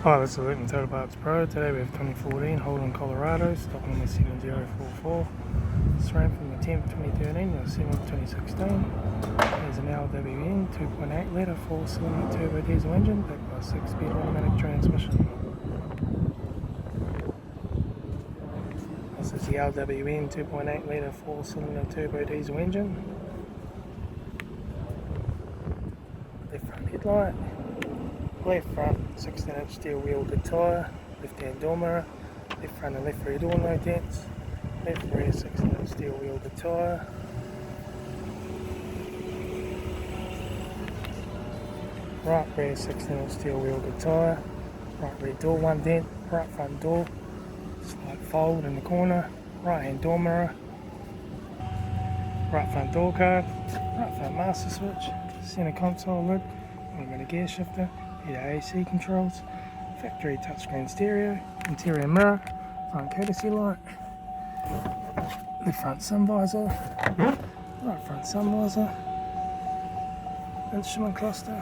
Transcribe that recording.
Hi, this is Litre Total Parts Pro. Today we have 2014 Holden Colorado, stock number 7044. It's ran from the 10th 2013 to the 7th 2016. There's an LWN 2.8 litre 4-cylinder turbo diesel engine backed by a 6-speed automatic transmission. This is the LWN 2.8 litre 4-cylinder turbo diesel engine. Left front headlight. Left front 16-inch steel wheel good tyre, left hand door mirror, left front and left rear door no dents, left rear 16-inch steel wheel good tyre, right rear 16-inch steel wheel good tyre, right rear door 1 dent, right front door, slight fold in the corner, right hand door mirror, right front door card, right front master switch, centre console lid, automatic gear shifter, heater AC controls, factory touchscreen stereo, interior mirror, front courtesy light, left front sun visor, right front sun visor, instrument cluster,